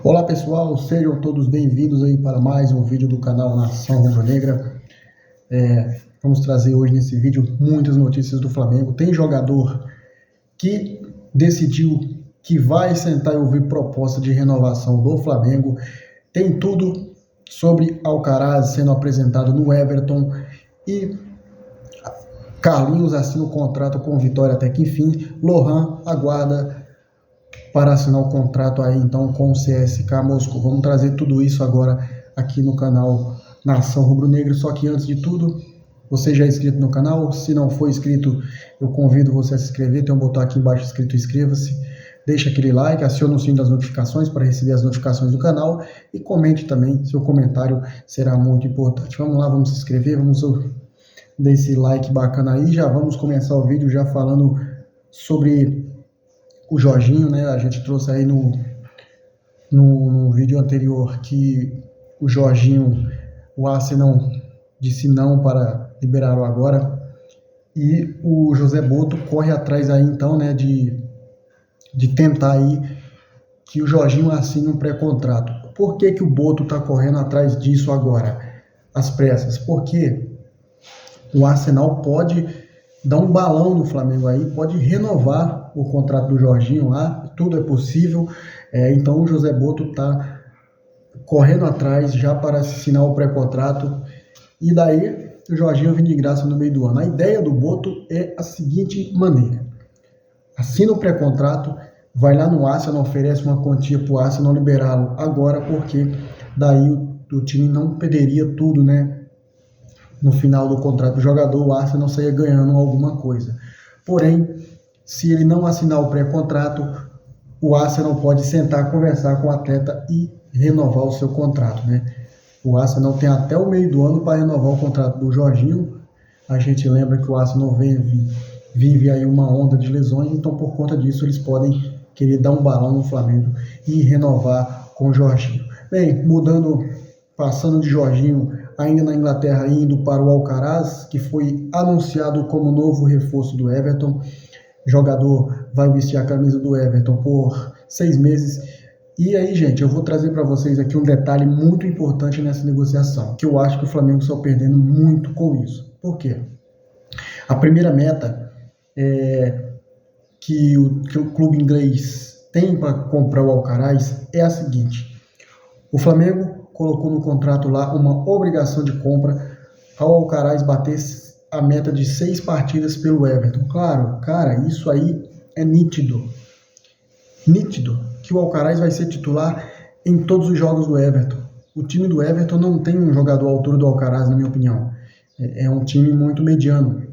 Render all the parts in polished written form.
Olá pessoal, sejam todos bem-vindos aí para mais um vídeo do canal Nação Rubro-Negra. Vamos trazer hoje nesse vídeo muitas notícias do Flamengo. Tem jogador que decidiu que vai sentar e ouvir proposta de renovação do Flamengo. Tem tudo sobre Alcaraz sendo apresentado no Everton e Carlinhos assina o contrato com Vitória até que enfim. Lohan aguarda para assinar o contrato aí então com o CSKA Moscou. Vamos trazer tudo isso agora aqui no canal Nação Rubro-Negra. Só que antes de tudo, você já é inscrito no canal? Se não for inscrito, eu convido você a se inscrever. Tem um botão aqui embaixo escrito inscreva-se. Deixa aquele like, acione o sininho das notificações para receber as notificações do canal e comente também, seu comentário será muito importante. Vamos lá, vamos se inscrever, vamos dar esse like bacana aí. Já vamos começar o vídeo já falando sobre o Jorginho, né? A gente trouxe aí no vídeo anterior que o Jorginho, o Arsenal disse não para liberá-lo agora, e o José Botto corre atrás aí então, né, de tentar aí que o Jorginho assine um pré-contrato. Por que que o Botto está correndo atrás disso agora, às pressas? Porque o Arsenal pode dar um balão no Flamengo aí, pode renovar o contrato do Jorginho lá, tudo é possível. Então o José Botto está correndo atrás já para assinar o pré-contrato, e daí o Jorginho vem de graça no meio do ano. A ideia do Botto é a seguinte maneira: assina o pré-contrato, vai lá no Arsenal, oferece uma quantia para o Arsenal liberá-lo agora, porque daí o time não perderia tudo, né? No final do contrato do jogador, o Arsenal saia ganhando alguma coisa. Porém, se ele não assinar o pré-contrato, o Arsenal pode sentar, conversar com o atleta e renovar o seu contrato, né? O Arsenal tem até o meio do ano para renovar o contrato do Jorginho. A gente lembra que o Arsenal vive aí uma onda de lesões, então por conta disso eles podem querer dar um balão no Flamengo e renovar com o Jorginho. Bem, passando de Jorginho, ainda na Inglaterra, indo para o Alcaraz, que foi anunciado como novo reforço do Everton. O jogador vai vestir a camisa do Everton por 6 meses. E aí, gente, eu vou trazer para vocês aqui um detalhe muito importante nessa negociação, que eu acho que o Flamengo está perdendo muito com isso. Por quê? A primeira meta que o clube inglês tem para comprar o Alcaraz é a seguinte: o Flamengo colocou no contrato lá uma obrigação de compra ao Alcaraz bater a meta de 6 partidas pelo Everton. Claro, cara, isso aí é nítido que o Alcaraz vai ser titular em todos os jogos do Everton. O time do Everton não tem um jogador à altura do Alcaraz, na minha opinião. É um time muito mediano.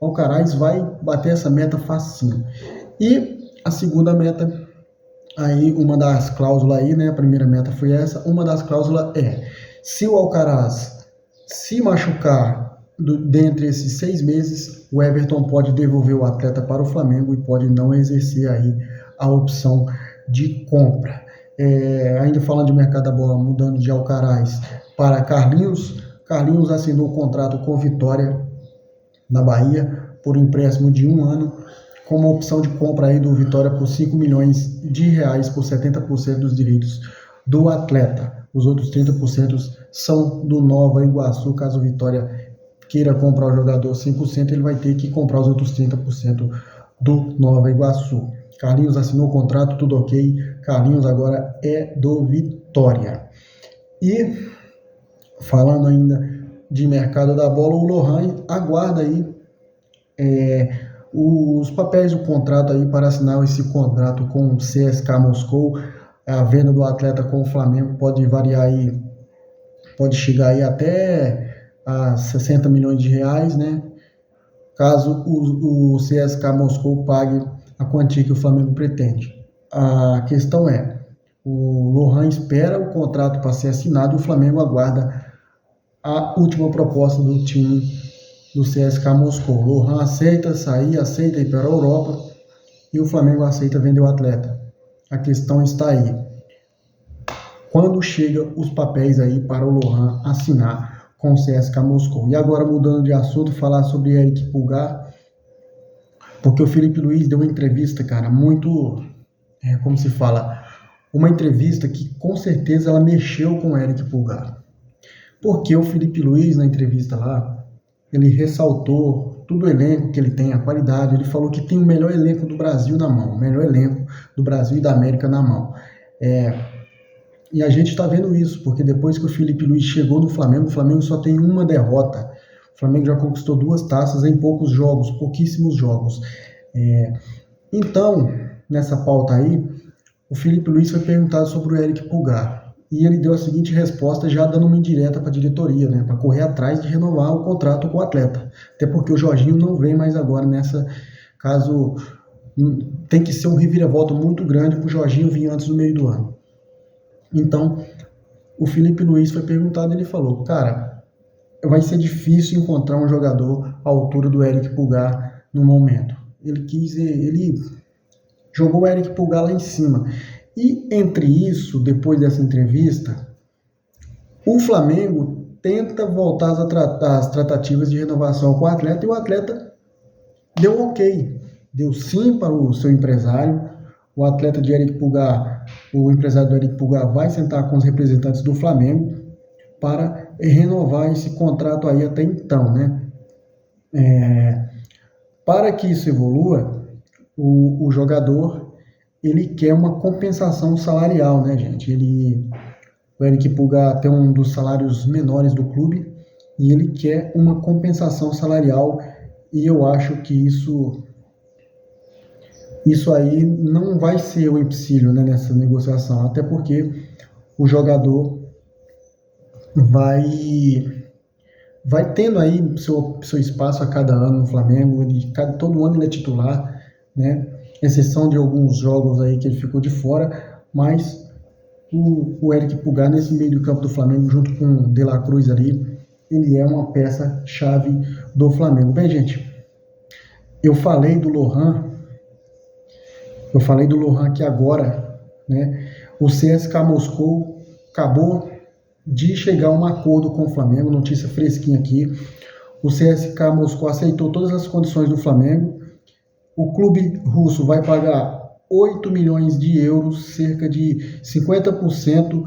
O Alcaraz vai bater essa meta facinho. E a segunda meta, aí uma das cláusulas aí, né? A primeira meta foi essa. Uma das cláusulas é: se o Alcaraz se machucar dentre esses 6 meses, o Everton pode devolver o atleta para o Flamengo e pode não exercer aí a opção de compra. Ainda falando de mercado da bola, mudando de Alcaraz para Carlinhos. Carlinhos assinou o contrato com Vitória na Bahia por um empréstimo de 1 ano, com uma opção de compra aí do Vitória por 5 milhões de reais por 70% dos direitos do atleta. Os outros 30% são do Nova Iguaçu. Caso o Vitória queira comprar o jogador 100%, ele vai ter que comprar os outros 30% do Nova Iguaçu. Carlinhos assinou o contrato, tudo ok. Carlinhos agora é do Vitória. E falando ainda de mercado da bola, o Lohan aguarda aí os papéis do contrato aí para assinar esse contrato com o CSKA Moscou. A venda do atleta com o Flamengo pode variar aí, pode chegar aí até a 60 milhões de reais, né? Caso o CSKA Moscou pague a quantia que o Flamengo pretende. A questão é: o Lohan espera o contrato para ser assinado e o Flamengo aguarda a última proposta do time do CSKA Moscou. O Lohan aceita sair, aceita ir para a Europa e o Flamengo aceita vender o atleta. A questão está aí: quando chegam os papéis aí para o Lohan assinar com o CSKA Moscou? E agora, mudando de assunto, falar sobre Eric Pulgar, porque o Felipe Luiz deu uma entrevista, cara, muito, como se fala, uma entrevista que com certeza ela mexeu com o Eric Pulgar. Porque o Felipe Luiz, na entrevista lá, ele ressaltou todo o elenco que ele tem, a qualidade. Ele falou que tem o melhor elenco do Brasil na mão, o melhor elenco do Brasil e da América na mão. E a gente está vendo isso, porque depois que o Felipe Luiz chegou no Flamengo, o Flamengo só tem uma derrota. O Flamengo já conquistou 2 taças em poucos jogos, pouquíssimos jogos. Então, nessa pauta aí, o Felipe Luiz foi perguntado sobre o Eric Pulgar. E ele deu a seguinte resposta, já dando uma indireta para a diretoria, né, para correr atrás de renovar o contrato com o atleta. Até porque o Jorginho não vem mais agora nessa, caso tem que ser um reviravolta muito grande para o Jorginho vir antes do meio do ano. Então, o Felipe Luiz foi perguntado e ele falou, cara, vai ser difícil encontrar um jogador à altura do Eric Pulgar no momento. Ele jogou o Eric Pulgar lá em cima. E entre isso, depois dessa entrevista, o Flamengo tenta voltar às tratativas de renovação com o atleta e o atleta deu ok, deu sim para o seu empresário. O atleta de Eric Pulgar, o empresário do Eric Pulgar vai sentar com os representantes do Flamengo para renovar esse contrato aí até então, né? Para que isso evolua, o jogador ele quer uma compensação salarial, né, gente? O Eric Pulgar tem um dos salários menores do clube e ele quer uma compensação salarial e eu acho que isso aí não vai ser o empecilho, né, nessa negociação, até porque o jogador vai tendo aí seu espaço a cada ano no Flamengo, todo ano ele é titular, né? Exceção de alguns jogos aí que ele ficou de fora, mas o Eric Pulgar nesse meio do campo do Flamengo, junto com o De La Cruz ali, ele é uma peça-chave do Flamengo. Bem, gente, eu falei do Lohan aqui agora, né? O CSKA Moscou acabou de chegar a um acordo com o Flamengo, notícia fresquinha aqui. O CSKA Moscou aceitou todas as condições do Flamengo. O clube russo vai pagar 8 milhões de euros, cerca de 50%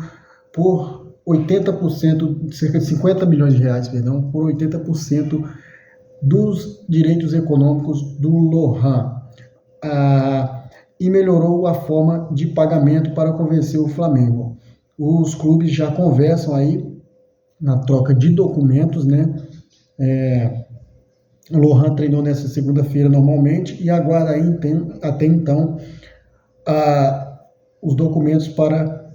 por 80%, cerca de 50 milhões de reais, perdão, por 80% dos direitos econômicos do Lohan. E melhorou a forma de pagamento para convencer o Flamengo. Os clubes já conversam aí na troca de documentos, né? O Lohan treinou nessa segunda-feira normalmente e aguarda aí até então os documentos para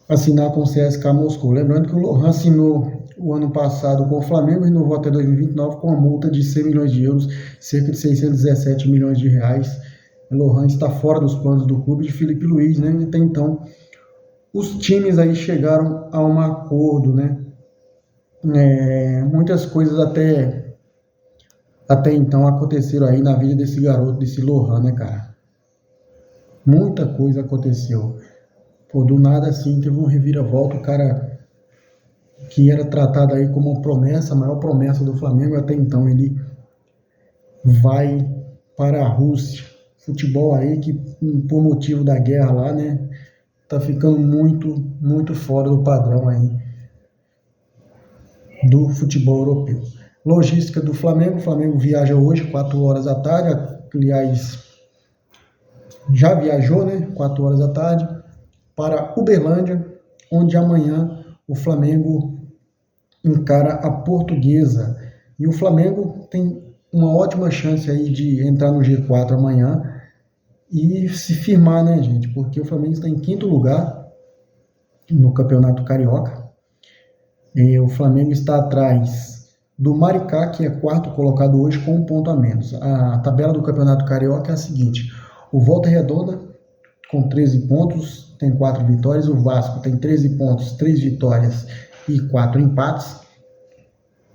assinar com o CSKA Moscou. Lembrando que o Lohan assinou o ano passado com o Flamengo e renovou até 2029 com uma multa de 100 milhões de euros, cerca de 617 milhões de reais. O Lohan está fora dos planos do clube de Felipe Luiz, né? Até então, os times aí chegaram a um acordo, né? Muitas coisas até então aconteceram aí na vida desse garoto, desse Lohan, né, cara? Muita coisa aconteceu. Pô, do nada assim, teve um reviravolta, o cara que era tratado aí como uma promessa, a maior promessa do Flamengo até então, ele vai para a Rússia. Futebol aí que, por motivo da guerra lá, né, tá ficando muito, muito fora do padrão aí do futebol europeu. Logística do Flamengo. O Flamengo viaja hoje, 4 horas da tarde. Aliás, já viajou, né? 4 horas da tarde, para Uberlândia, onde amanhã o Flamengo encara a Portuguesa. E o Flamengo tem uma ótima chance aí de entrar no G4 amanhã e se firmar, né, gente? Porque o Flamengo está em 5º lugar no Campeonato Carioca. E o Flamengo está atrás do Maricá, que é 4º colocado hoje com 1 ponto a menos. A tabela do Campeonato Carioca é a seguinte: o Volta Redonda com 13 pontos, tem 4 vitórias. O Vasco tem 13 pontos, 3 vitórias e 4 empates.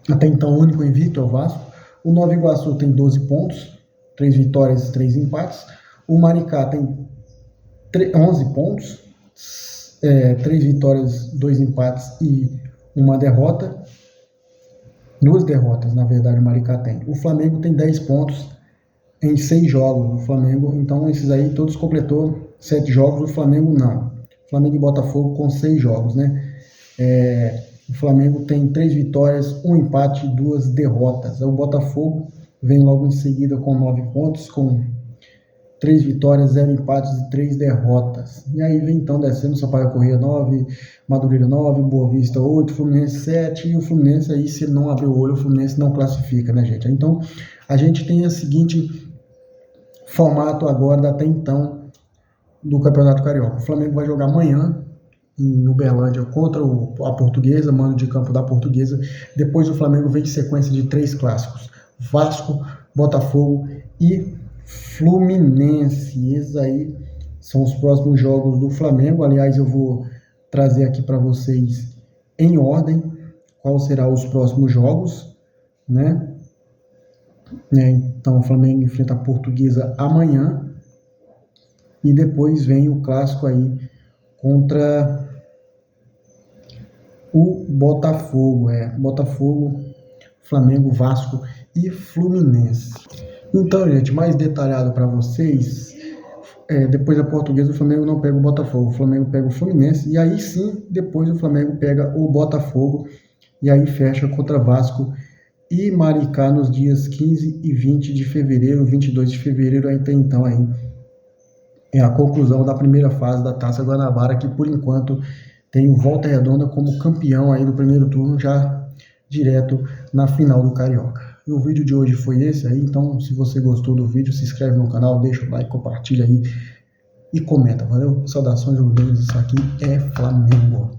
Até então, o único invicto é o Vasco. O Nova Iguaçu tem 12 pontos, 3 vitórias e 3 empates. O Maricá tem 11 pontos, 3 vitórias, 2 empates e 1 derrota. 2 derrotas, na verdade, o Maricá tem. O Flamengo tem 10 pontos em 6 jogos. O Flamengo, então, esses aí todos completou 7 jogos, o Flamengo não. Flamengo e Botafogo com 6 jogos, né? O Flamengo tem 3 vitórias, 1 empate e 2 derrotas. O Botafogo vem logo em seguida com 9 pontos, com 3 vitórias, 0 empates e 3 derrotas. E aí vem então descendo, Sampaio Corrêa 9, Madureira 9, Boa Vista 8, Fluminense 7, e o Fluminense aí, se não abrir o olho, o Fluminense não classifica, né, gente? Então, a gente tem o seguinte formato agora, até então, do Campeonato Carioca. O Flamengo vai jogar amanhã em Uberlândia contra a Portuguesa, mando de campo da Portuguesa. Depois o Flamengo vem em sequência de 3 clássicos: Vasco, Botafogo e Fluminense. Esses aí são os próximos jogos do Flamengo. Aliás, eu vou trazer aqui para vocês em ordem quais serão os próximos jogos, né? Então o Flamengo enfrenta a Portuguesa amanhã e depois vem o clássico aí contra o Botafogo, Botafogo, Flamengo, Vasco e Fluminense. Então, gente, mais detalhado para vocês, depois da Portuguesa o Flamengo não pega o Botafogo, o Flamengo pega o Fluminense, e aí sim, depois o Flamengo pega o Botafogo, e aí fecha contra Vasco e Maricá nos dias 15 e 20 de fevereiro, 22 de fevereiro, até então aí é a conclusão da primeira fase da Taça Guanabara, que por enquanto tem o Volta Redonda como campeão aí do primeiro turno, já direto na final do Carioca. E o vídeo de hoje foi esse aí, então se você gostou do vídeo, se inscreve no canal, deixa o like, compartilha aí e comenta, valeu? Saudações rubro-negras, isso aqui é Flamengo.